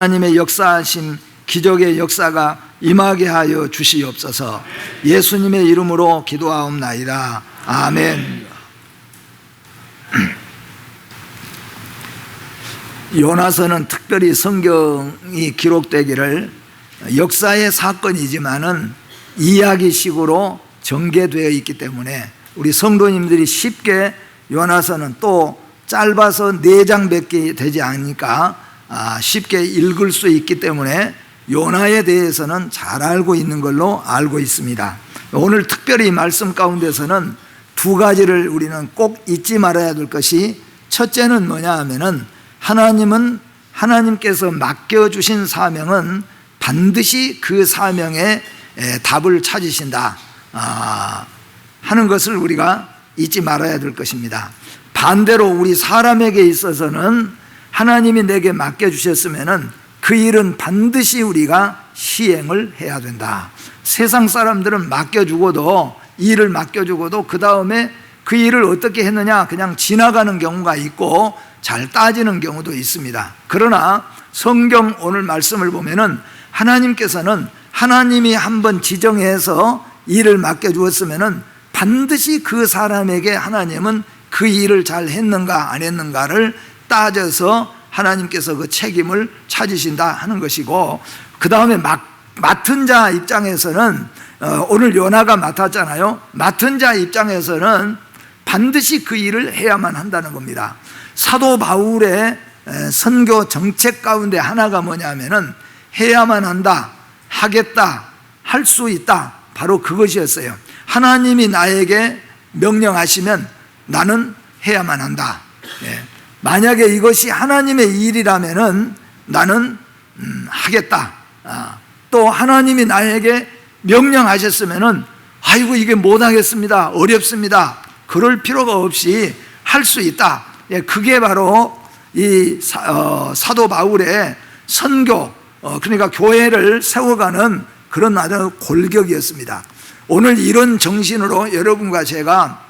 하나님의 역사하심, 기적의 역사가 임하게 하여 주시옵소서. 예수님의 이름으로 기도하옵나이다. 아멘. 요나서는 특별히 성경이 기록되기를 역사의 사건이지만은 이야기식으로 전개되어 있기 때문에 우리 성도님들이 쉽게 요나서는 또 짧아서 4장밖에 되지 않으니까 쉽게 읽을 수 있기 때문에 요나에 대해서는 잘 알고 있는 걸로 알고 있습니다. 오늘 특별히 말씀 가운데서는 2가지를 우리는 꼭 잊지 말아야 될 것이, 첫째는 뭐냐 하면은 하나님께서 맡겨주신 사명은 반드시 그 사명에 답을 찾으신다 하는 것을 우리가 잊지 말아야 될 것입니다. 반대로 우리 사람에게 있어서는 하나님이 내게 맡겨주셨으면 그 일은 반드시 우리가 시행을 해야 된다. 세상 사람들은 일을 맡겨주고도 그 다음에 그 일을 어떻게 했느냐 그냥 지나가는 경우가 있고 잘 따지는 경우도 있습니다. 그러나 성경 오늘 말씀을 보면은 하나님께서는 하나님이 한번 지정해서 일을 맡겨주었으면은 반드시 그 사람에게 하나님은 그 일을 잘 했는가 안 했는가를 따져서 하나님께서 그 책임을 찾으신다 하는 것이고, 그 다음에 맡은 자 입장에서는 오늘 요나가 맡았잖아요. 맡은 자 입장에서는 반드시 그 일을 해야만 한다는 겁니다. 사도 바울의 선교 정책 가운데 하나가 뭐냐면은 해야만 한다, 하겠다, 할 수 있다, 바로 그것이었어요. 하나님이 나에게 명령하시면 나는 해야만 한다. 만약에 이것이 하나님의 일이라면은 나는 하겠다. 또 하나님이 나에게 명령하셨으면은 아이고 이게 못하겠습니다, 어렵습니다, 그럴 필요가 없이 할 수 있다. 그게 바로 이 사도 바울의 선교, 그러니까 교회를 세워가는 그런 아주 골격이었습니다. 오늘 이런 정신으로 여러분과 제가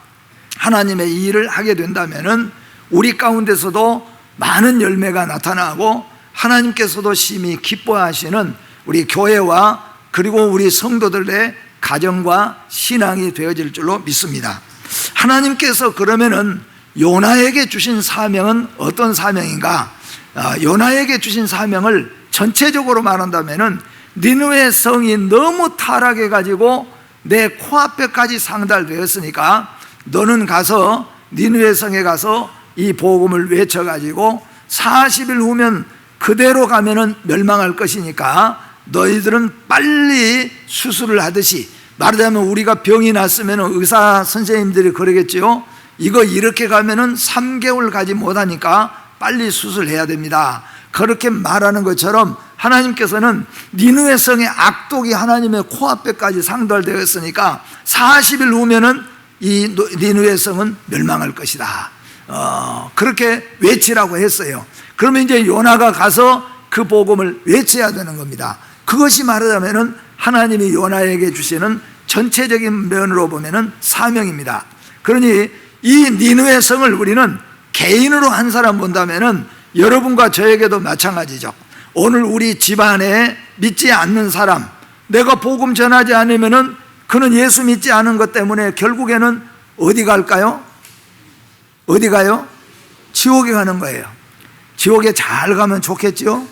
하나님의 일을 하게 된다면은 우리 가운데서도 많은 열매가 나타나고 하나님께서도 심히 기뻐하시는 우리 교회와 그리고 우리 성도들의 가정과 신앙이 되어질 줄로 믿습니다. 하나님께서 그러면은 요나에게 주신 사명은 어떤 사명인가? 요나에게 주신 사명을 전체적으로 말한다면은 니느웨 성이 너무 타락해 가지고 내 코앞에까지 상달되었으니까 너는 가서 니느웨 성에 가서 이 복음을 외쳐 가지고 40일 후면 그대로 가면은 멸망할 것이니까 너희들은 빨리 수술을 하듯이, 말하자면 우리가 병이 났으면 의사 선생님들이 그러겠지요. 이거 이렇게 가면은 3개월 가지 못하니까 빨리 수술해야 됩니다. 그렇게 말하는 것처럼 하나님께서는 니느웨 성의 악독이 하나님의 코앞에까지 상달되었으니까 40일 후면은 이 니느웨 성은 멸망할 것이다. 그렇게 외치라고 했어요. 그러면 이제 요나가 가서 그 복음을 외쳐야 되는 겁니다. 그것이 말하자면은 하나님이 요나에게 주시는 전체적인 면으로 보면은 사명입니다. 그러니 이 니느웨 성을 우리는 개인으로 한 사람 본다면은 여러분과 저에게도 마찬가지죠. 오늘 우리 집안에 믿지 않는 사람, 내가 복음 전하지 않으면은 그는 예수 믿지 않은 것 때문에 결국에는 어디 갈까요? 어디 가요? 지옥에 가는 거예요. 지옥에 잘 가면 좋겠죠?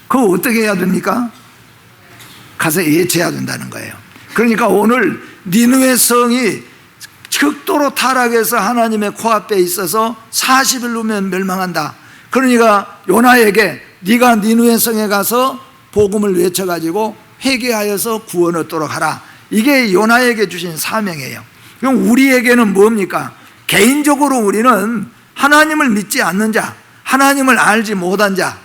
그거 어떻게 해야 됩니까? 가서 예치해야 된다는 거예요. 그러니까 오늘 니느웨 성이 극도로 타락해서 하나님의 코앞에 있어서 40일 후면 멸망한다. 그러니까 요나에게 네가 니느웨 성에 가서 복음을 외쳐가지고 회개하여서 구원 얻도록 하라. 이게 요나에게 주신 사명이에요. 그럼 우리에게는 뭡니까? 개인적으로 우리는 하나님을 믿지 않는 자, 하나님을 알지 못한 자,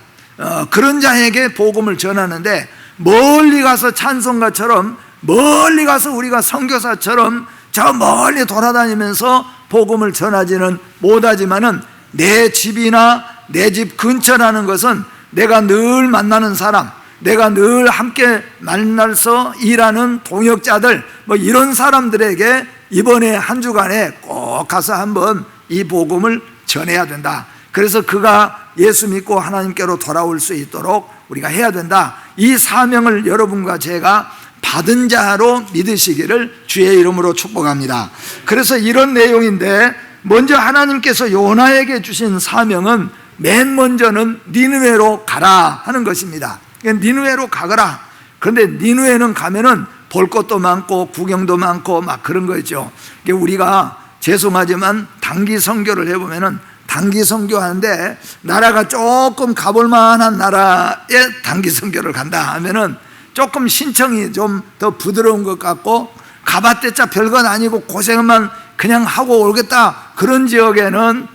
그런 자에게 복음을 전하는데, 멀리 가서 찬송가처럼, 멀리 가서 우리가 선교사처럼 저 멀리 돌아다니면서 복음을 전하지는 못하지만은 내 집이나 내 집 근처라는 것은 내가 늘 만나는 사람, 내가 늘 함께 만나서 일하는 동역자들, 이런 사람들에게 이번에 한 주간에 꼭 가서 한번 이 복음을 전해야 된다. 그래서 그가 예수 믿고 하나님께로 돌아올 수 있도록 우리가 해야 된다. 이 사명을 여러분과 제가 받은 자로 믿으시기를 주의 이름으로 축복합니다. 그래서 이런 내용인데, 먼저 하나님께서 요나에게 주신 사명은 맨 먼저는 니느웨로 가라 하는 것입니다. 니느웨로 가거라. 그런데 니느웨는 가면은 볼 것도 많고 구경도 많고 막 그런 거죠. 우리가 죄송하지만 단기 선교를 해보면은 단기 선교하는데 나라가 조금 가볼 만한 나라에 단기 선교를 간다 하면은 조금 신청이 좀 더 부드러운 것 같고, 가봤댔자 별건 아니고 고생만 그냥 하고 오겠다, 그런 지역에는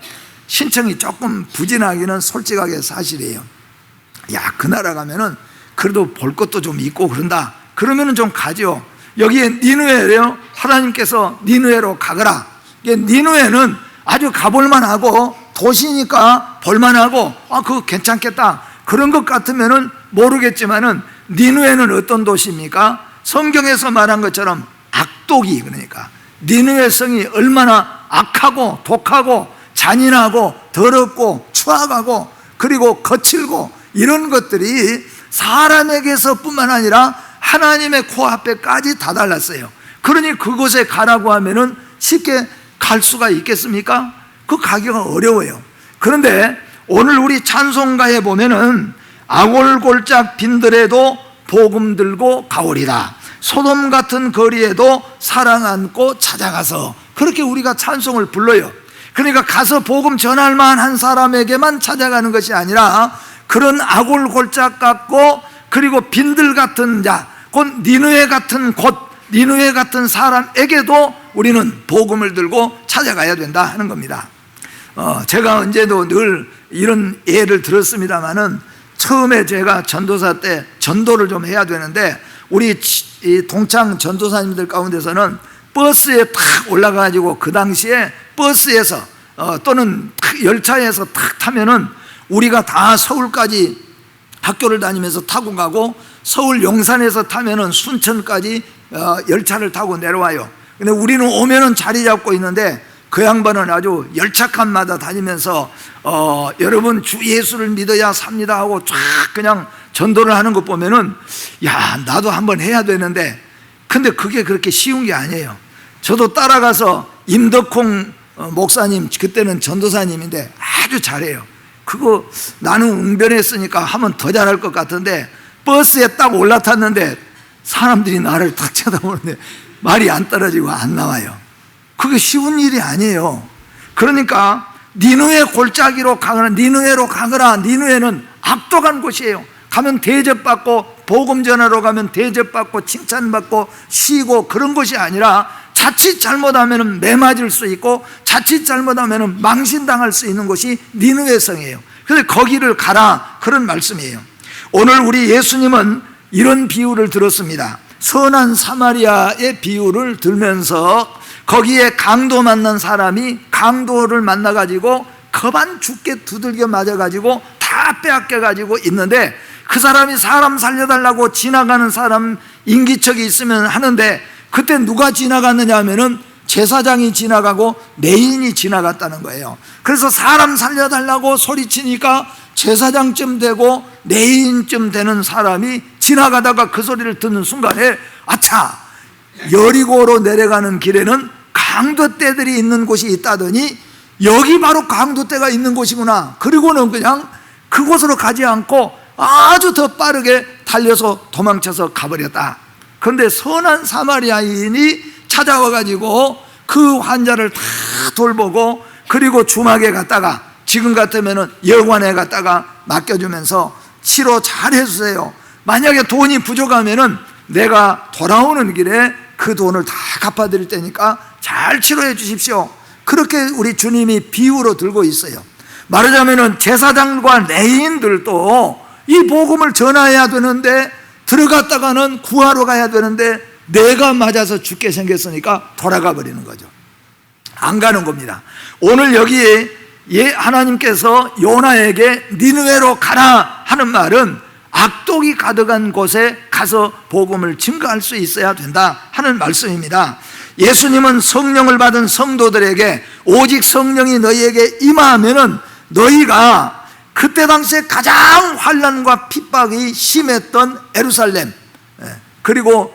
신청이 조금 부진하기는 솔직하게 사실이에요. 야, 그 나라 가면은 그래도 볼 것도 좀 있고 그런다, 그러면은 좀 가죠. 여기에 니느웨예요. 하나님께서 니느웨로 가거라. 니느웨는 아주 가볼만하고 도시니까 볼만하고 그거 괜찮겠다, 그런 것 같으면은 모르겠지만은 니느웨는 어떤 도시입니까? 성경에서 말한 것처럼 악독이, 그러니까 니느웨 성이 얼마나 악하고 독하고 잔인하고 더럽고 추악하고 그리고 거칠고 이런 것들이 사람에게서 뿐만 아니라 하나님의 코앞에까지 다 달랐어요. 그러니 그곳에 가라고 하면은 쉽게 갈 수가 있겠습니까? 그 가기가 어려워요. 그런데 오늘 우리 찬송가에 보면은 아골골짝 빈들에도 복음 들고 가오리다, 소돔 같은 거리에도 사랑 안고 찾아가서, 그렇게 우리가 찬송을 불러요. 그러니까 가서 복음 전할 만한 사람에게만 찾아가는 것이 아니라 그런 아골골짝 같고 그리고 빈들 같은 자, 곧 니느웨 같은 곳, 니느웨 같은 사람에게도 우리는 복음을 들고 찾아가야 된다 하는 겁니다. 제가 언제도 늘 이런 예를 들었습니다마는, 처음에 제가 전도사 때 전도를 좀 해야 되는데 우리 동창 전도사님들 가운데서는 버스에 탁 올라가가지고 그 당시에 버스에서 또는 열차에서 탁 타면은 우리가 다 서울까지 학교를 다니면서 타고 가고, 서울 용산에서 타면은 순천까지 열차를 타고 내려와요. 근데 우리는 오면은 자리 잡고 있는데 그 양반은 아주 열차칸마다 다니면서 여러분 주 예수를 믿어야 삽니다 하고 쫙 그냥 전도를 하는 것 보면은, 야, 나도 한번 해야 되는데, 근데 그게 그렇게 쉬운 게 아니에요. 저도 따라가서 임덕홍 목사님, 그때는 전도사님인데 아주 잘해요. 그거 나는 웅변했으니까 하면 더 잘할 것 같은데, 버스에 딱 올라탔는데 사람들이 나를 딱 쳐다보는데 말이 안 떨어지고 안 나와요. 그게 쉬운 일이 아니에요. 그러니까 니느웨 골짜기로 가거라, 니느웨로 가거라. 니느웨는 악독한 곳이에요. 가면 대접받고, 복음 전하러 가면 대접받고 칭찬받고 쉬고 그런 것이 아니라, 자칫 잘못하면 매 맞을 수 있고 자칫 잘못하면 망신당할 수 있는 곳이 니느웨 성이에요. 그래서 거기를 가라, 그런 말씀이에요. 오늘 우리 예수님은 이런 비유를 들었습니다. 선한 사마리아의 비유를 들면서 거기에 강도 만난 사람이 강도를 만나가지고 겁안 죽게 두들겨 맞아가지고 다 빼앗겨가지고 있는데, 그 사람이 사람 살려달라고 지나가는 사람 인기척이 있으면 하는데, 그때 누가 지나갔느냐 하면은 제사장이 지나가고 레인이 지나갔다는 거예요. 그래서 사람 살려달라고 소리치니까 제사장쯤 되고 레인쯤 되는 사람이 지나가다가 그 소리를 듣는 순간에, 아차, 여리고로 내려가는 길에는 강도떼들이 있는 곳이 있다더니 여기 바로 강도떼가 있는 곳이구나. 그리고는 그냥 그곳으로 가지 않고 아주 더 빠르게 달려서 도망쳐서 가버렸다. 그런데 선한 사마리아인이 찾아와가지고 그 환자를 다 돌보고, 그리고 주막에 갔다가, 지금 같으면 여관에 갔다가 맡겨주면서 치료 잘 해주세요. 만약에 돈이 부족하면은 내가 돌아오는 길에 그 돈을 다 갚아드릴 테니까 잘 치료해 주십시오. 그렇게 우리 주님이 비유로 들고 있어요. 말하자면은 제사장과 레인들도 이 복음을 전해야 되는데, 들어갔다가는 구하러 가야 되는데 내가 맞아서 죽게 생겼으니까 돌아가 버리는 거죠. 안 가는 겁니다. 오늘 여기에 하나님께서 요나에게 니느웨로 가라 하는 말은 악독이 가득한 곳에 가서 복음을 증거할 수 있어야 된다 하는 말씀입니다. 예수님은 성령을 받은 성도들에게 오직 성령이 너희에게 임하면은 너희가 그때 당시에 가장 환난과 핍박이 심했던 예루살렘, 그리고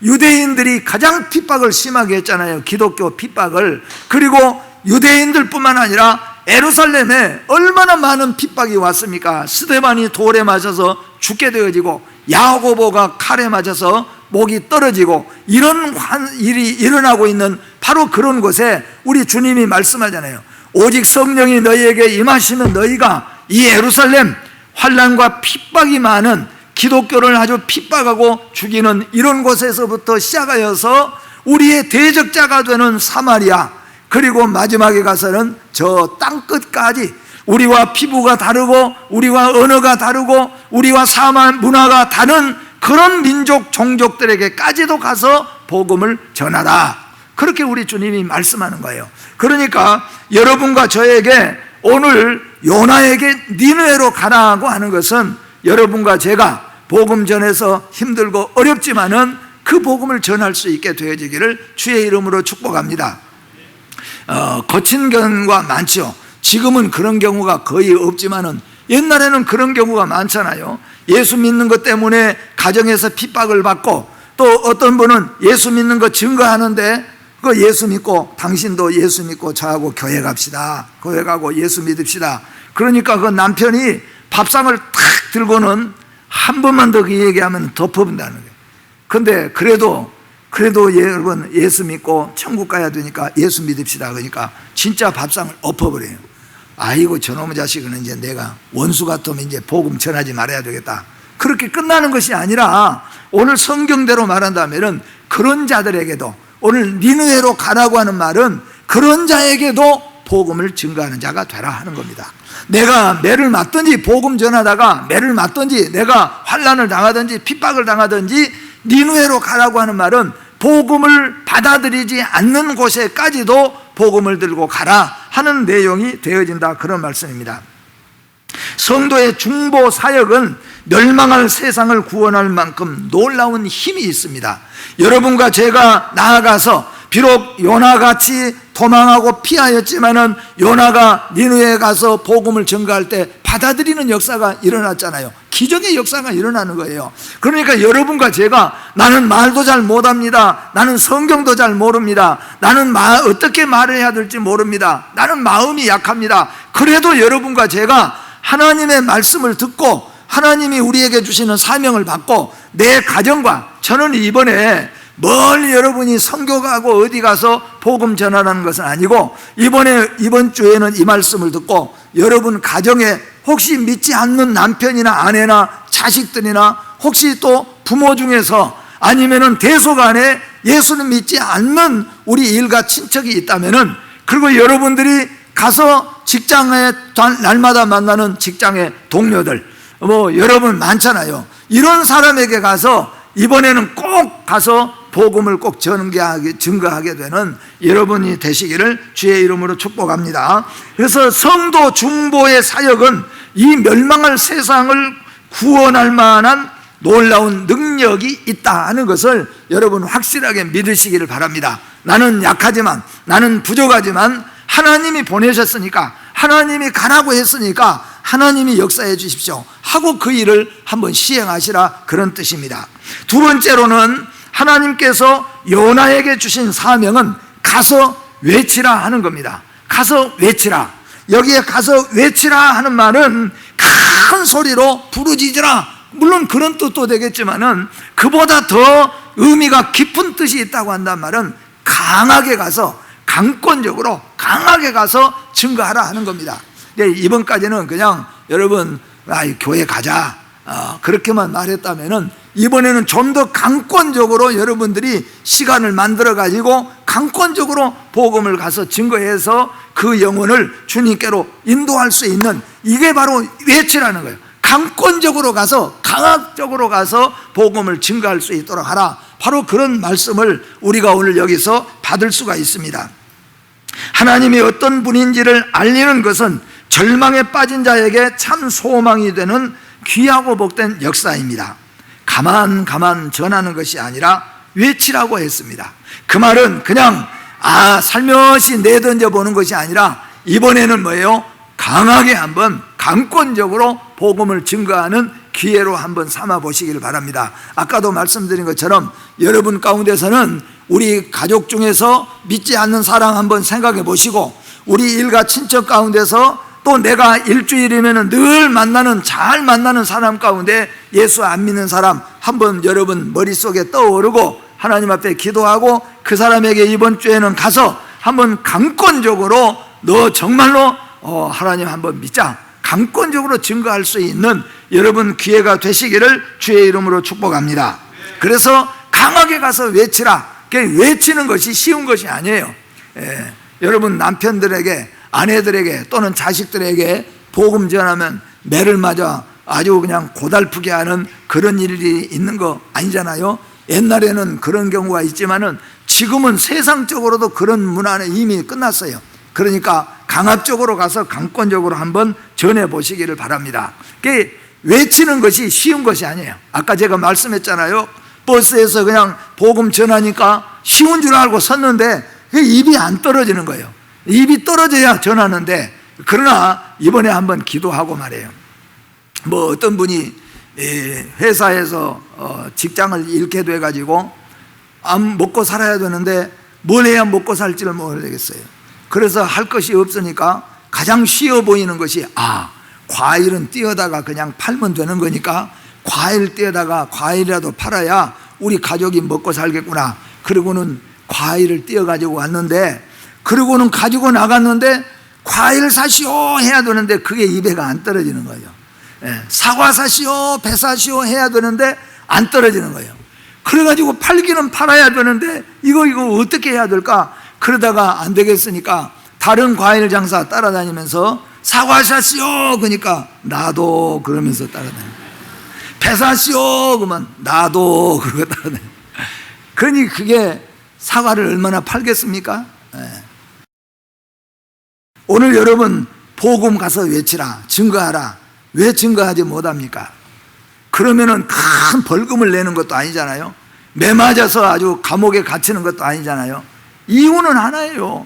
유대인들이 가장 핍박을 심하게 했잖아요. 기독교 핍박을. 그리고 유대인들뿐만 아니라 예루살렘에 얼마나 많은 핍박이 왔습니까? 스데반이 돌에 맞아서 죽게 되어지고 야고보가 칼에 맞아서 목이 떨어지고 이런 일이 일어나고 있는 바로 그런 곳에 우리 주님이 말씀하잖아요. 오직 성령이 너희에게 임하시면 너희가 이 예루살렘 환난과 핍박이 많은 기독교를 아주 핍박하고 죽이는 이런 곳에서부터 시작하여서 우리의 대적자가 되는 사마리아, 그리고 마지막에 가서는 저 땅끝까지 우리와 피부가 다르고 우리와 언어가 다르고 우리와 문화가 다른 그런 민족 종족들에게까지도 가서 복음을 전하라. 그렇게 우리 주님이 말씀하는 거예요. 그러니까 여러분과 저에게 오늘 요나에게 니느웨로 가라고 하는 것은 여러분과 제가 복음 전해서 힘들고 어렵지만은 그 복음을 전할 수 있게 되어지기를 주의 이름으로 축복합니다. 거친 경우가 많죠. 지금은 그런 경우가 거의 없지만은 옛날에는 그런 경우가 많잖아요. 예수 믿는 것 때문에 가정에서 핍박을 받고, 또 어떤 분은 예수 믿는 거 증거하는데 그 예수 믿고 당신도 예수 믿고 저하고 교회 갑시다, 교회 가고 예수 믿읍시다. 그러니까 그 남편이 밥상을 탁 들고는 한 번만 더 그 얘기하면 덮어본다는 거예요. 근데 그래도 여러분 예수 믿고 천국 가야 되니까 예수 믿읍시다. 그러니까 진짜 밥상을 엎어버려요. 아이고 저놈의 자식은 이제 내가 원수 같으면 이제 복음 전하지 말아야 되겠다. 그렇게 끝나는 것이 아니라 오늘 성경대로 말한다면 그런 자들에게도, 오늘 니느웨로 가라고 하는 말은 그런 자에게도 복음을 증거하는 자가 되라 하는 겁니다. 내가 매를 맞든지 복음 전하다가 매를 맞든지 내가 환난을 당하든지 핍박을 당하든지 니느웨로 가라고 하는 말은 복음을 받아들이지 않는 곳에까지도 복음을 들고 가라 하는 내용이 되어진다, 그런 말씀입니다. 성도의 중보 사역은 멸망할 세상을 구원할 만큼 놀라운 힘이 있습니다. 여러분과 제가 나아가서 비록 요나같이 도망하고 피하였지만은 요나가 니느웨에 가서 복음을 전가할 때 받아들이는 역사가 일어났잖아요. 기적의 역사가 일어나는 거예요. 그러니까 여러분과 제가 나는 말도 잘 못합니다, 나는 성경도 잘 모릅니다, 나는 어떻게 말을 해야 될지 모릅니다, 나는 마음이 약합니다. 그래도 여러분과 제가 하나님의 말씀을 듣고 하나님이 우리에게 주시는 사명을 받고 내 가정과, 저는 이번에 멀리 여러분이 선교 가고 어디 가서 복음 전하라는 것은 아니고 이번 주에는 이 말씀을 듣고 여러분 가정에 혹시 믿지 않는 남편이나 아내나 자식들이나 혹시 또 부모 중에서 아니면은 대속 안에 예수는 믿지 않는 우리 일가 친척이 있다면은, 그리고 여러분들이 가서 직장에 날마다 만나는 직장의 동료들 여러분 많잖아요. 이런 사람에게 가서 이번에는 꼭 가서 복음을 꼭 증거하게 되는 여러분이 되시기를 주의 이름으로 축복합니다. 그래서 성도 중보의 사역은 이 멸망할 세상을 구원할 만한 놀라운 능력이 있다 하는 것을 여러분 확실하게 믿으시기를 바랍니다. 나는 약하지만, 나는 부족하지만 하나님이 보내셨으니까, 하나님이 가라고 했으니까 하나님이 역사해 주십시오 하고 그 일을 한번 시행하시라, 그런 뜻입니다. 두 번째로는 하나님께서 요나에게 주신 사명은 가서 외치라 하는 겁니다. 가서 외치라. 여기에 가서 외치라 하는 말은 큰 소리로 부르짖으라, 물론 그런 뜻도 되겠지만은 그보다 더 의미가 깊은 뜻이 있다고 한단 말은 강하게 가서, 강권적으로 강하게 가서 증거하라 하는 겁니다. 이번까지는 그냥 여러분 교회 가자 그렇게만 말했다면은 이번에는 좀 더 강권적으로 여러분들이 시간을 만들어 가지고 강권적으로 복음을 가서 증거해서 그 영혼을 주님께로 인도할 수 있는, 이게 바로 외치라는 거예요. 강권적으로 가서, 강압적으로 가서 복음을 증거할 수 있도록 하라. 바로 그런 말씀을 우리가 오늘 여기서 받을 수가 있습니다. 하나님이 어떤 분인지를 알리는 것은 절망에 빠진 자에게 참 소망이 되는 귀하고 복된 역사입니다. 가만 전하는 것이 아니라 외치라고 했습니다. 그 말은 그냥 살며시 내던져 보는 것이 아니라 이번에는 뭐예요? 강하게 한번 강권적으로 복음을 증거하는 기회로 한번 삼아 보시기를 바랍니다. 아까도 말씀드린 것처럼 여러분 가운데서는 우리 가족 중에서 믿지 않는 사람 한번 생각해 보시고, 우리 일가 친척 가운데서 또 내가 일주일이면 늘 만나는, 잘 만나는 사람 가운데 예수 안 믿는 사람 한번 여러분 머릿속에 떠오르고 하나님 앞에 기도하고 그 사람에게 이번 주에는 가서 한번 강권적으로 너 정말로 하나님 한번 믿자, 강권적으로 증거할 수 있는 여러분 기회가 되시기를 주의 이름으로 축복합니다. 그래서 강하게 가서 외치라. 외치는 것이 쉬운 것이 아니에요. 여러분 남편들에게, 아내들에게 또는 자식들에게 복음 전하면 매를 맞아 아주 그냥 고달프게 하는 그런 일이 있는 거 아니잖아요. 옛날에는 그런 경우가 있지만은 지금은 세상적으로도 그런 문화는 이미 끝났어요. 그러니까 강압적으로 가서 강권적으로 한번 전해 보시기를 바랍니다. 외치는 것이 쉬운 것이 아니에요. 아까 제가 말씀했잖아요. 버스에서 그냥 복음 전하니까 쉬운 줄 알고 섰는데 입이 안 떨어지는 거예요. 입이 떨어져야 전하는데, 그러나 이번에 한번 기도하고 말해요. 어떤 분이 회사에서 직장을 잃게 돼가지고 먹고 살아야 되는데 뭘 해야 먹고 살지를 모르겠어요. 그래서 할 것이 없으니까 가장 쉬워 보이는 것이 과일은 띄어다가 그냥 팔면 되는 거니까 과일 띄어다가 과일이라도 팔아야 우리 가족이 먹고 살겠구나. 그리고는 과일을 띄어가지고 왔는데, 그리고는 가지고 나갔는데 과일 사시오 해야 되는데 그게 입에가 안 떨어지는 거예요. 사과 사시오, 배 사시오 해야 되는데 안 떨어지는 거예요. 그래가지고 팔기는 팔아야 되는데 이거 어떻게 해야 될까? 그러다가 안 되겠으니까 다른 과일 장사 따라다니면서 사과 사시오 그러니까 나도 그러면서 따라다니고, 배 사시오 그러면 나도 그러고 따라다니고. 그러니 그게 사과를 얼마나 팔겠습니까? 오늘 여러분 복음 가서 외치라, 증거하라. 왜 증거하지 못합니까? 그러면은 큰 벌금을 내는 것도 아니잖아요. 매 맞아서 아주 감옥에 갇히는 것도 아니잖아요. 이유는 하나예요.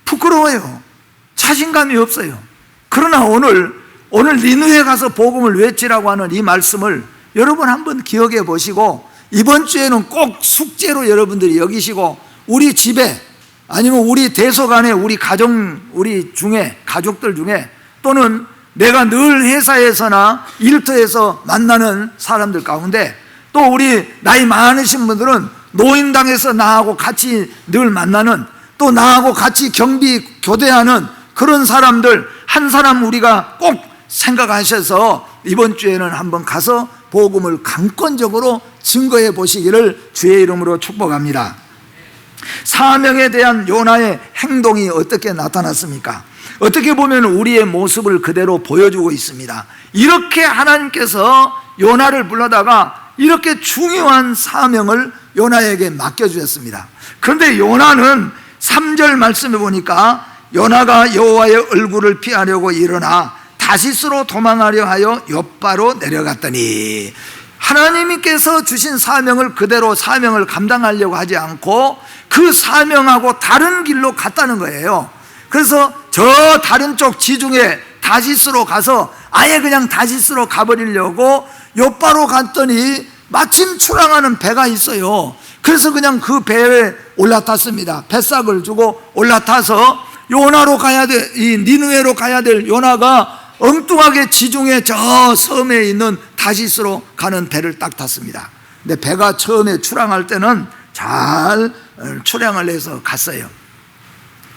부끄러워요. 자신감이 없어요. 그러나 오늘 니느웨 가서 복음을 외치라고 하는 이 말씀을 여러분 한번 기억해 보시고, 이번 주에는 꼭 숙제로 여러분들이 여기시고, 우리 집에 아니면 우리 대소간에 우리 가족들 중에 또는 내가 늘 회사에서나 일터에서 만나는 사람들 가운데, 또 우리 나이 많으신 분들은 노인당에서 나하고 같이 늘 만나는, 또 나하고 같이 경비 교대하는 그런 사람들 한 사람 우리가 꼭 생각하셔서 이번 주에는 한번 가서 복음을 강권적으로 증거해 보시기를 주의 이름으로 축복합니다. 사명에 대한 요나의 행동이 어떻게 나타났습니까? 어떻게 보면 우리의 모습을 그대로 보여주고 있습니다. 이렇게 하나님께서 요나를 불러다가 이렇게 중요한 사명을 요나에게 맡겨주셨습니다. 그런데 요나는 3절 말씀에 보니까 요나가 여호와의 얼굴을 피하려고 일어나 다시스로 도망하려 하여 욥바로 내려갔더니, 하나님께서 주신 사명을 그대로 사명을 감당하려고 하지 않고 그 사명하고 다른 길로 갔다는 거예요. 그래서 저 다른 쪽 지중해 다시스로 가서 아예 그냥 다시스로 가버리려고 욥바로 갔더니 마침 출항하는 배가 있어요. 그래서 그냥 그 배에 올라탔습니다. 뱃삭을 주고 올라타서 요나로 가야 돼, 이 니느웨로 가야 될 요나가 엉뚱하게 지중해 저 섬에 있는 다시스로 가는 배를 딱 탔습니다. 근데 배가 처음에 출항할 때는 잘 출항을 해서 갔어요.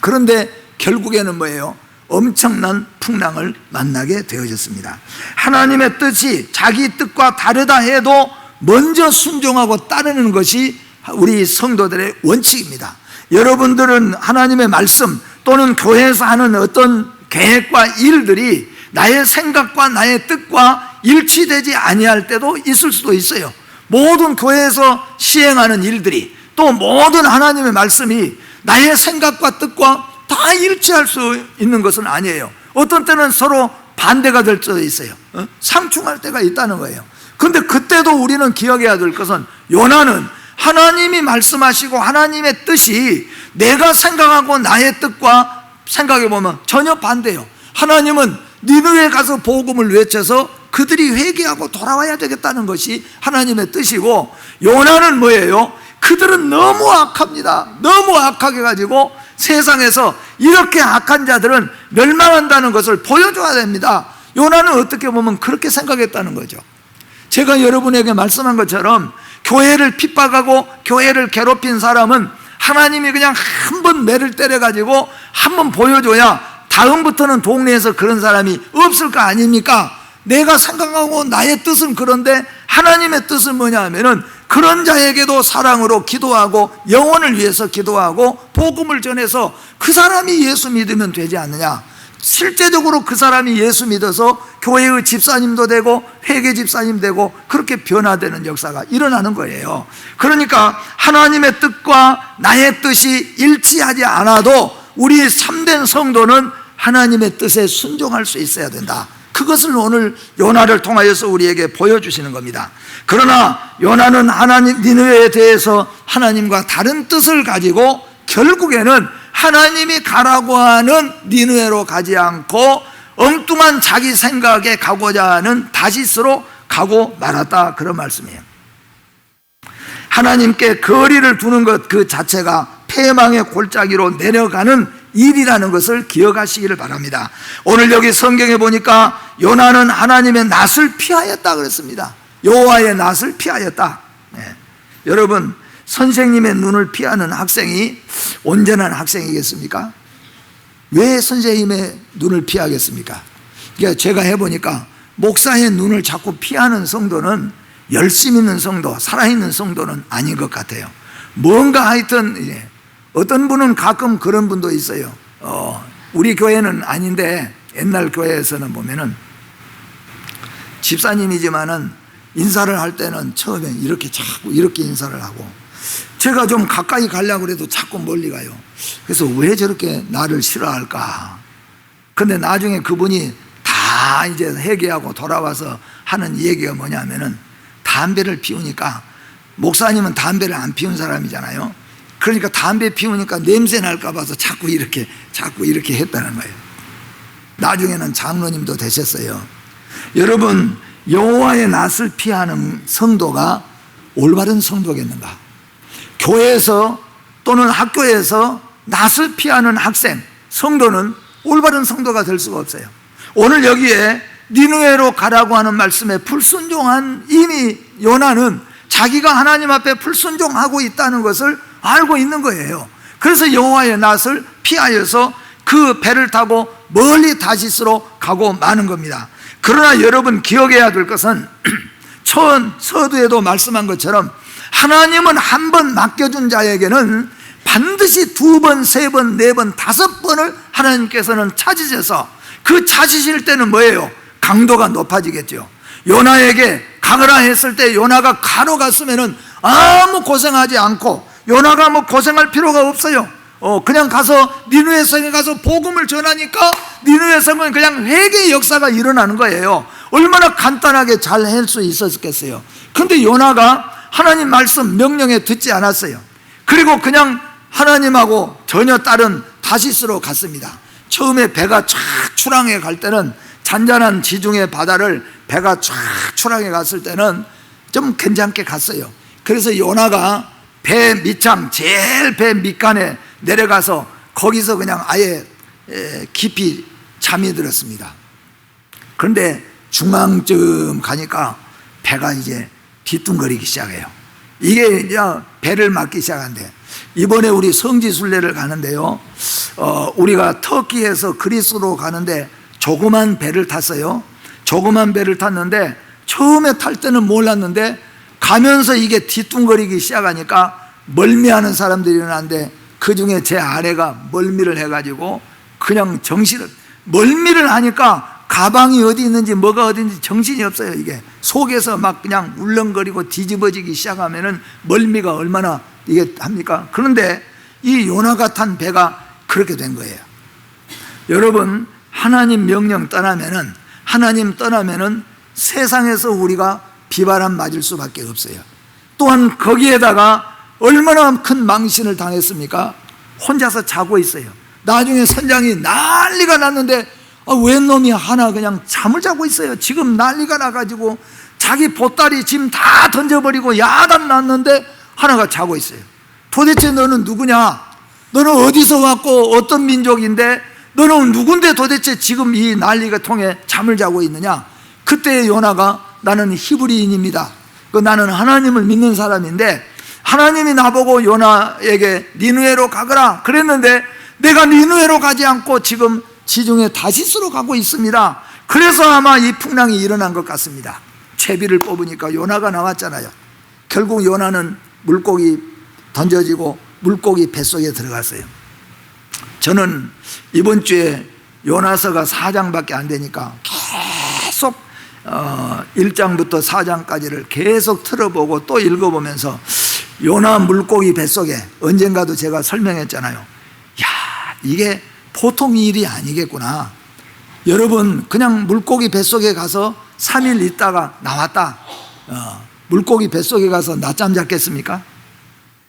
그런데 결국에는 뭐예요? 엄청난 풍랑을 만나게 되어졌습니다. 하나님의 뜻이 자기 뜻과 다르다 해도 먼저 순종하고 따르는 것이 우리 성도들의 원칙입니다. 여러분들은 하나님의 말씀 또는 교회에서 하는 어떤 계획과 일들이 나의 생각과 나의 뜻과 일치되지 아니할 때도 있을 수도 있어요. 모든 교회에서 시행하는 일들이, 또 모든 하나님의 말씀이 나의 생각과 뜻과 다 일치할 수 있는 것은 아니에요. 어떤 때는 서로 반대가 될 수도 있어요. 상충할 때가 있다는 거예요. 그런데 그때도 우리는 기억해야 될 것은 요나는 하나님이 말씀하시고 하나님의 뜻이 내가 생각하고 나의 뜻과 생각해 보면 전혀 반대예요. 하나님은 니느웨에 가서 복음을 외쳐서 그들이 회개하고 돌아와야 되겠다는 것이 하나님의 뜻이고, 요나는 뭐예요? 그들은 너무 악합니다. 너무 악하게 가지고 세상에서 이렇게 악한 자들은 멸망한다는 것을 보여줘야 됩니다. 요나는 어떻게 보면 그렇게 생각했다는 거죠. 제가 여러분에게 말씀한 것처럼 교회를 핍박하고 교회를 괴롭힌 사람은 하나님이 그냥 한 번 매를 때려가지고 한 번 보여줘야 다음부터는 동네에서 그런 사람이 없을 거 아닙니까? 내가 생각하고 나의 뜻은 그런데 하나님의 뜻은 뭐냐 하면은 그런 자에게도 사랑으로 기도하고 영혼을 위해서 기도하고 복음을 전해서 그 사람이 예수 믿으면 되지 않느냐. 실제적으로 그 사람이 예수 믿어서 교회의 집사님도 되고 회계 집사님 되고 그렇게 변화되는 역사가 일어나는 거예요. 그러니까 하나님의 뜻과 나의 뜻이 일치하지 않아도 우리 참된 성도는 하나님의 뜻에 순종할 수 있어야 된다. 그것을 오늘 요나를 통하여서 우리에게 보여주시는 겁니다. 그러나 요나는 하나님 니느웨에 대해서 하나님과 다른 뜻을 가지고 결국에는 하나님이 가라고 하는 니느웨로 가지 않고 엉뚱한 자기 생각에 가고자 하는 다시스로 가고 말았다, 그런 말씀이에요. 하나님께 거리를 두는 것 그 자체가 패망의 골짜기로 내려가는 일이라는 것을 기억하시기를 바랍니다. 오늘 여기 성경에 보니까 요나는 하나님의 낯을 피하였다 그랬습니다. 여호와의 낯을 피하였다. 네. 여러분, 선생님의 눈을 피하는 학생이 온전한 학생이겠습니까? 왜 선생님의 눈을 피하겠습니까? 그러니까 제가 해보니까 목사의 눈을 자꾸 피하는 성도는 열심 있는 성도, 살아있는 성도는 아닌 것 같아요. 뭔가 하여튼 어떤 분은 가끔 그런 분도 있어요. 우리 교회는 아닌데 옛날 교회에서는 보면은 집사님이지만은 인사를 할 때는 처음에 이렇게 자꾸 이렇게 인사를 하고, 제가 좀 가까이 가려고 해도 자꾸 멀리 가요. 그래서 왜 저렇게 나를 싫어할까? 근데 나중에 그분이 다 이제 회개하고 돌아와서 하는 얘기가 뭐냐면은 담배를 피우니까, 목사님은 담배를 안 피운 사람이잖아요. 그러니까 담배 피우니까 냄새 날까 봐서 자꾸 이렇게 했다는 거예요. 나중에는 장로님도 되셨어요. 여러분, 여호와의 낯을 피하는 성도가 올바른 성도겠는가? 교회에서 또는 학교에서 낯을 피하는 학생, 성도는 올바른 성도가 될 수가 없어요. 오늘 여기에 니느웨로 가라고 하는 말씀에 불순종한 이미 요나는 자기가 하나님 앞에 불순종하고 있다는 것을 알고 있는 거예요. 그래서 여호와의 낯을 피하여서 그 배를 타고 멀리 다시스로 가고 마는 겁니다. 그러나 여러분 기억해야 될 것은 처음 서두에도 말씀한 것처럼 하나님은 한 번 맡겨준 자에게는 반드시 2번, 3번, 4번, 5번을 하나님께서는 찾으셔서, 그 찾으실 때는 뭐예요? 강도가 높아지겠죠. 요나에게 가거라 했을 때 요나가 가로 갔으면은 아무 고생하지 않고, 요나가 뭐 고생할 필요가 없어요. 그냥 가서 니느웨 성에 가서 복음을 전하니까 니느웨 성은 그냥 회개의 역사가 일어나는 거예요. 얼마나 간단하게 잘 할 수 있었겠어요. 근데 요나가 하나님 말씀 명령에 듣지 않았어요. 그리고 그냥 하나님하고 전혀 다른 다시스로 갔습니다. 처음에 배가 쫙 출항해 갈 때는, 잔잔한 지중해 바다를 배가 쫙 출항해 갔을 때는 좀 괜찮게 갔어요. 그래서 요나가 배 밑창, 제일 배 밑간에 내려가서 거기서 그냥 아예 깊이 잠이 들었습니다. 그런데 중앙쯤 가니까 배가 이제 뒤뚱거리기 시작해요. 이게 이제 배를 맞기 시작한대. 이번에 우리 성지순례를 가는데요, 우리가 터키에서 그리스로 가는데 조그만 배를 탔어요. 조그만 배를 탔는데 처음에 탈 때는 몰랐는데 가면서 이게 뒤뚱거리기 시작하니까 멀미하는 사람들이 일어나는데, 그 중에 제 아내가 멀미를 해가지고 그냥 멀미를 하니까 가방이 어디 있는지 뭐가 어디 있는지 정신이 없어요. 이게 속에서 막 그냥 울렁거리고 뒤집어지기 시작하면은 멀미가 얼마나 이게 합니까? 그런데 이 요나가 탄 배가 그렇게 된 거예요. 여러분, 하나님 명령 떠나면은, 하나님 떠나면은 세상에서 우리가 비바람 맞을 수밖에 없어요. 또한 거기에다가 얼마나 큰 망신을 당했습니까? 혼자서 자고 있어요. 나중에 선장이 난리가 났는데 웬 놈이 하나 그냥 잠을 자고 있어요. 지금 난리가 나가지고 자기 보따리 짐 다 던져버리고 야단 났는데 하나가 자고 있어요. 도대체 너는 누구냐? 너는 어디서 왔고 어떤 민족인데 너는 누군데 도대체 지금 이 난리가 통해 잠을 자고 있느냐? 그때 요나가 나는 히브리인입니다. 나는 하나님을 믿는 사람인데 하나님이 나보고 요나에게 니느웨로 가거라 그랬는데 내가 니느웨로 가지 않고 지금 지중해 다시스로 가고 있습니다. 그래서 아마 이 풍랑이 일어난 것 같습니다. 채비를 뽑으니까 요나가 나왔잖아요. 결국 요나는 물고기 던져지고 물고기 뱃속에 들어갔어요. 저는 이번 주에 요나서가 4장밖에 안 되니까 계속 1장부터 4장까지를 계속 틀어보고 또 읽어보면서 요나 물고기 뱃속에 언젠가도 제가 설명했잖아요. 야, 이게 보통 일이 아니겠구나. 여러분 그냥 물고기 뱃속에 가서 3일 있다가 나왔다 물고기 뱃속에 가서 낮잠 잤겠습니까?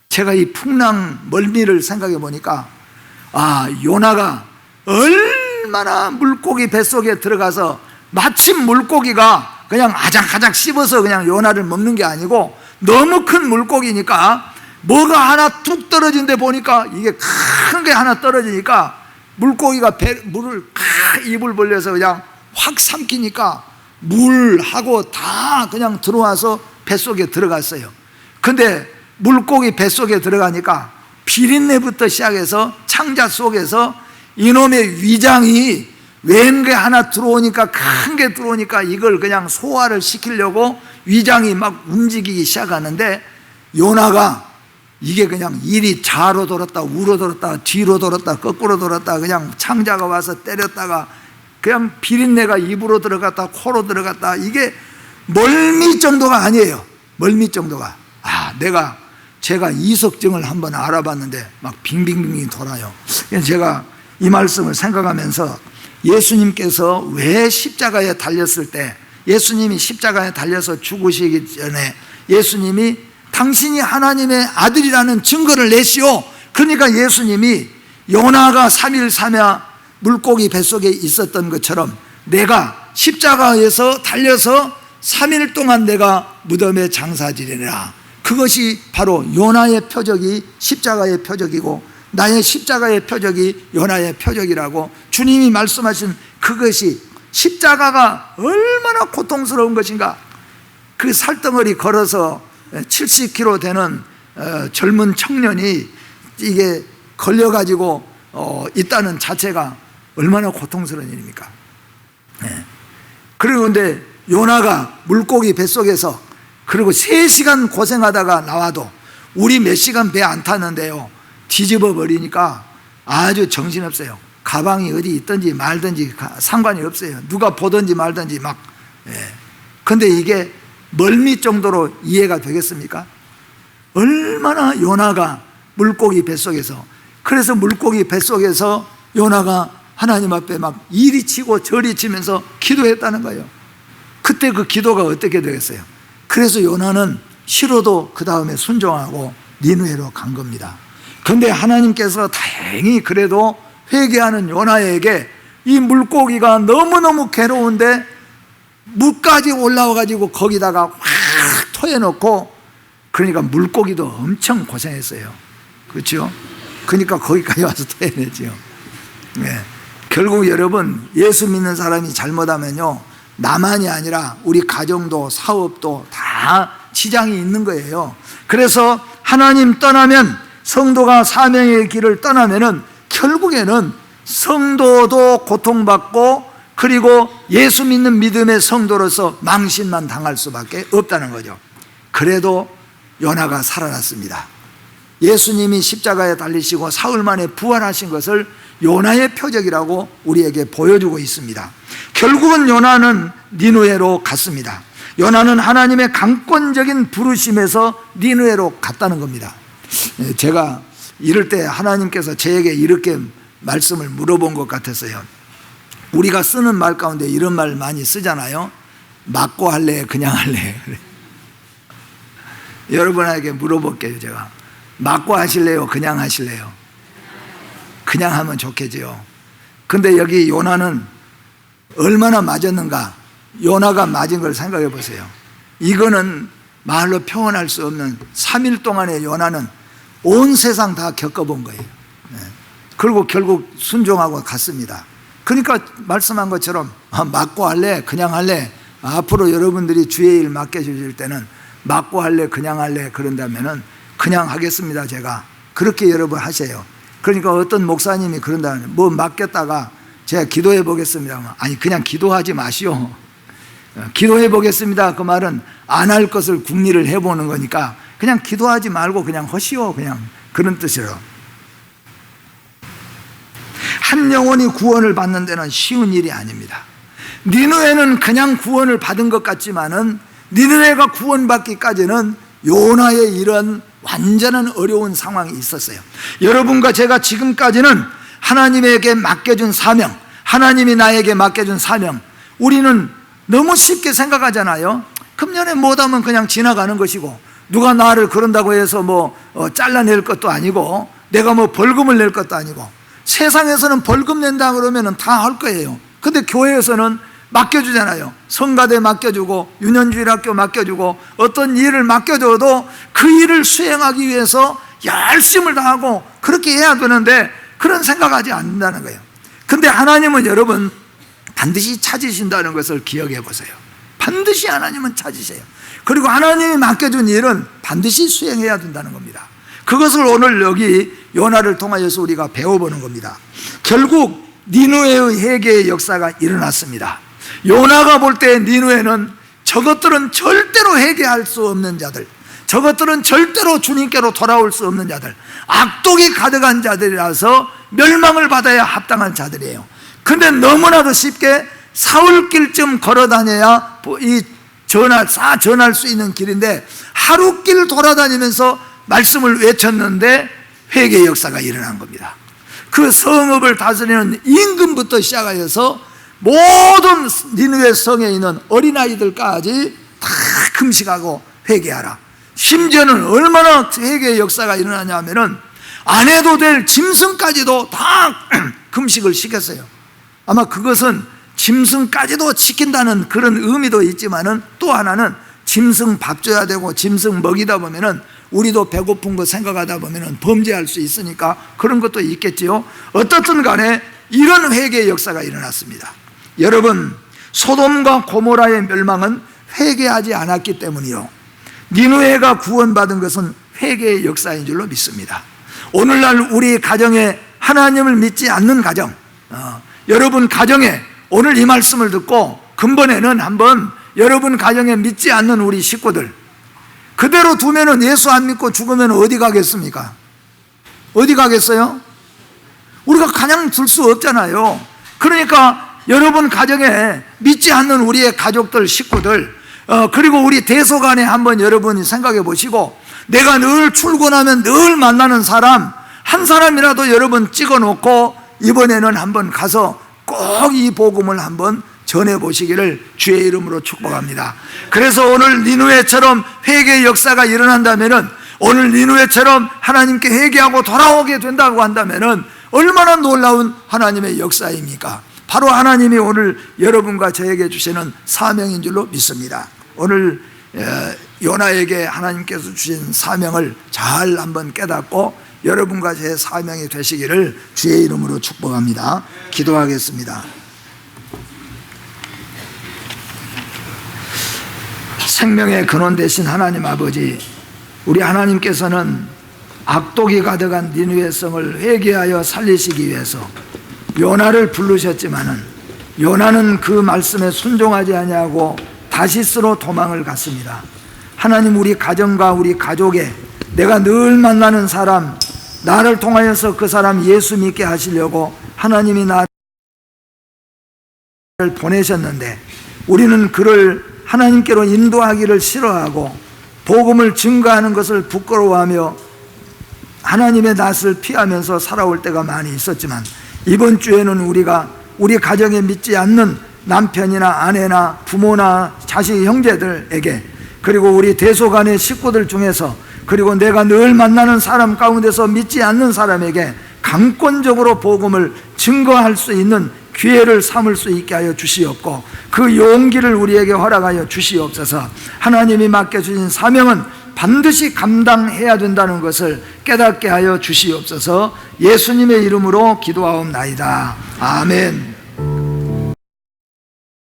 제가 이 풍랑 멀미를 생각해 보니까 요나가 얼마나 물고기 뱃속에 들어가서 마침 물고기가 그냥 아작아작 씹어서 그냥 요나를 먹는 게 아니고 너무 큰 물고기니까 뭐가 하나 툭 떨어진 데 보니까 이게 큰 게 하나 떨어지니까 물고기가 물을 입을 벌려서 그냥 확 삼키니까 물하고 다 그냥 들어와서 뱃속에 들어갔어요. 근데 물고기 뱃속에 들어가니까 비린내부터 시작해서 창자 속에서 이놈의 위장이 웬 게 하나 들어오니까 큰 게 들어오니까 이걸 그냥 소화를 시키려고 위장이 막 움직이기 시작하는데 요나가 이게 그냥 이리 좌로 돌았다 우로 돌았다 뒤로 돌았다 거꾸로 돌았다 그냥 창자가 와서 때렸다가 그냥 비린내가 입으로 들어갔다 코로 들어갔다 이게 멀미 정도가 아니에요. 멀미 정도가 제가 이석증을 한번 알아봤는데 막 빙빙빙 돌아요. 제가 이 말씀을 생각하면서 예수님께서 왜 십자가에 달렸을 때 예수님이 십자가에 달려서 죽으시기 전에 예수님이 당신이 하나님의 아들이라는 증거를 내시오. 그러니까 예수님이 요나가 3일 3야 물고기 뱃속에 있었던 것처럼 내가 십자가에서 달려서 3일 동안 내가 무덤에 장사지리라. 그것이 바로 요나의 표적이 십자가의 표적이고 나의 십자가의 표적이 요나의 표적이라고 주님이 말씀하신 그것이 십자가가 얼마나 고통스러운 것인가. 그 살덩어리 걸어서 70km 되는 젊은 청년이 이게 걸려가지고 있다는 자체가 얼마나 고통스러운 일입니까? 그런데 요나가 물고기 뱃속에서 그리고 3시간 고생하다가 나와도 우리 몇 시간 배 안 탔는데요 뒤집어 버리니까 아주 정신없어요. 가방이 어디 있든지 말든지 상관이 없어요. 누가 보든지 말든지 막. 근데 이게 멀미 정도로 이해가 되겠습니까? 얼마나 요나가 물고기 뱃속에서 그래서 물고기 뱃속에서 요나가 하나님 앞에 막 이리 치고 저리 치면서 기도했다는 거예요. 그때 그 기도가 어떻게 되겠어요? 그래서 요나는 싫어도 그 다음에 순종하고 니느웨로 간 겁니다. 그런데 하나님께서 다행히 그래도 회개하는 요나에게 이 물고기가 너무너무 괴로운데 물까지 올라와가지고 거기다가 확 토해놓고 그러니까 물고기도 엄청 고생했어요. 그렇죠? 그러니까 거기까지 와서 토해내죠. 결국 여러분 예수 믿는 사람이 잘못하면요 나만이 아니라 우리 가정도 사업도 다 지장이 있는 거예요. 그래서 하나님 떠나면 성도가 사명의 길을 떠나면은 결국에는 성도도 고통받고 그리고 예수 믿는 믿음의 성도로서 망신만 당할 수밖에 없다는 거죠. 그래도 요나가 살아났습니다. 예수님이 십자가에 달리시고 사흘 만에 부활하신 것을 요나의 표적이라고 우리에게 보여주고 있습니다. 결국은 요나는 니느웨로 갔습니다. 요나는 하나님의 강권적인 부르심에서 니느웨로 갔다는 겁니다. 제가 이럴 때 하나님께서 저에게 이렇게 말씀을 물어본 것 같았어요. 우리가 쓰는 말 가운데 이런 말 많이 쓰잖아요. 맞고 할래 그냥 할래. 여러분에게 물어볼게요. 제가 맞고 하실래요? 그냥 하실래요? 그냥 하면 좋겠지요. 근데 여기 요나는 얼마나 맞았는가? 요나가 맞은 걸 생각해 보세요. 이거는 말로 표현할 수 없는 3일 동안의 요나는 온 세상 다 겪어본 거예요. 그리고 결국 순종하고 갔습니다. 그러니까 말씀한 것처럼 맞고 할래? 그냥 할래? 앞으로 여러분들이 주의 일 맡겨주실 때는 맞고 할래? 그냥 할래? 그런다면은 그냥 하겠습니다. 제가 그렇게 여러분 하세요. 그러니까 어떤 목사님이 그런다면 뭐 맡겼다가 제가 기도해 보겠습니다. 아니 그냥 기도하지 마시오. 기도해 보겠습니다. 그 말은 안 할 것을 궁리를 해보는 거니까 그냥 기도하지 말고 그냥 하시오. 그냥 그런 뜻이로. 한 영혼이 구원을 받는 데는 쉬운 일이 아닙니다. 니느웨는 그냥 구원을 받은 것 같지만은 니느웨가 구원받기까지는 요나의 이런 완전한 어려운 상황이 있었어요. 여러분과 제가 지금까지는 하나님에게 맡겨준 사명, 하나님이 나에게 맡겨준 사명, 우리는 너무 쉽게 생각하잖아요. 금년에 못하면 그냥 지나가는 것이고, 누가 나를 그런다고 해서 잘라낼 것도 아니고, 내가 벌금을 낼 것도 아니고, 세상에서는 벌금 낸다 그러면 다 할 거예요. 근데 교회에서는 맡겨주잖아요. 성가대 맡겨주고 유년주일학교 맡겨주고 어떤 일을 맡겨줘도 그 일을 수행하기 위해서 열심을 다하고 그렇게 해야 되는데 그런 생각하지 않는다는 거예요. 근데 하나님은 여러분 반드시 찾으신다는 것을 기억해 보세요. 반드시 하나님은 찾으세요. 그리고 하나님이 맡겨준 일은 반드시 수행해야 된다는 겁니다. 그것을 오늘 여기 요나를 통하여서 우리가 배워보는 겁니다. 결국 니느웨의 회개의 역사가 일어났습니다. 요나가 볼 때 니느웨는 저것들은 절대로 회개할 수 없는 자들, 저것들은 절대로 주님께로 돌아올 수 없는 자들, 악독이 가득한 자들이라서 멸망을 받아야 합당한 자들이에요. 근데 너무나도 쉽게 사흘길쯤 걸어 다녀야 전할 수 있는 길인데 하루길 돌아다니면서 말씀을 외쳤는데 회개의 역사가 일어난 겁니다. 그 성읍을 다스리는 임금부터 시작하여서 모든 니느웨 성에 있는 어린아이들까지 다 금식하고 회개하라. 심지어는 얼마나 회개의 역사가 일어나냐 하면은 안 해도 될 짐승까지도 다 금식을 시켰어요. 아마 그것은 짐승까지도 지킨다는 그런 의미도 있지만은 또 하나는 짐승 밥 줘야 되고 짐승 먹이다 보면은 우리도 배고픈 거 생각하다 보면은 범죄할 수 있으니까 그런 것도 있겠지요. 어떻든 간에 이런 회개의 역사가 일어났습니다. 여러분, 소돔과 고모라의 멸망은 회개하지 않았기 때문이요, 니느웨가 구원받은 것은 회개의 역사인 줄로 믿습니다. 오늘날 우리 가정에 하나님을 믿지 않는 가정, 여러분 가정에 오늘 이 말씀을 듣고 근본에는 한번 여러분 가정에 믿지 않는 우리 식구들 그대로 두면은 예수 안 믿고 죽으면 어디 가겠습니까? 어디 가겠어요? 우리가 그냥 둘 수 없잖아요. 그러니까 여러분 가정에 믿지 않는 우리의 가족들, 식구들, 그리고 우리 대소간에 한번 여러분이 생각해 보시고 내가 늘 출근하면 늘 만나는 사람 한 사람이라도 여러분 찍어 놓고 이번에는 한번 가서 꼭 이 복음을 한번 전해보시기를 주의 이름으로 축복합니다. 그래서 오늘 니느웨처럼 회개의 역사가 일어난다면, 오늘 니느웨처럼 하나님께 회개하고 돌아오게 된다고 한다면 얼마나 놀라운 하나님의 역사입니까? 바로 하나님이 오늘 여러분과 저에게 주시는 사명인 줄로 믿습니다. 오늘 요나에게 하나님께서 주신 사명을 잘 한번 깨닫고 여러분과 제 사명이 되시기를 주의 이름으로 축복합니다. 기도하겠습니다. 생명의 근원 되신 하나님 아버지, 우리 하나님께서는 악독이 가득한 니느웨 성을 회개하여 살리시기 위해서 요나를 부르셨지만은 요나는 그 말씀에 순종하지 아니하고 다시스로 도망을 갔습니다. 하나님, 우리 가정과 우리 가족에 내가 늘 만나는 사람, 나를 통하여서 그 사람 예수 믿게 하시려고 하나님이 나를 보내셨는데 우리는 그를 하나님께로 인도하기를 싫어하고 복음을 증거하는 것을 부끄러워하며 하나님의 낯을 피하면서 살아올 때가 많이 있었지만, 이번 주에는 우리가 우리 가정에 믿지 않는 남편이나 아내나 부모나 자식, 형제들에게 그리고 우리 대소간의 식구들 중에서, 그리고 내가 늘 만나는 사람 가운데서 믿지 않는 사람에게 강권적으로 복음을 증거할 수 있는 기회를 삼을 수 있게 하여 주시옵고, 그 용기를 우리에게 허락하여 주시옵소서. 하나님이 맡겨주신 사명은 반드시 감당해야 된다는 것을 깨닫게 하여 주시옵소서. 예수님의 이름으로 기도하옵나이다. 아멘.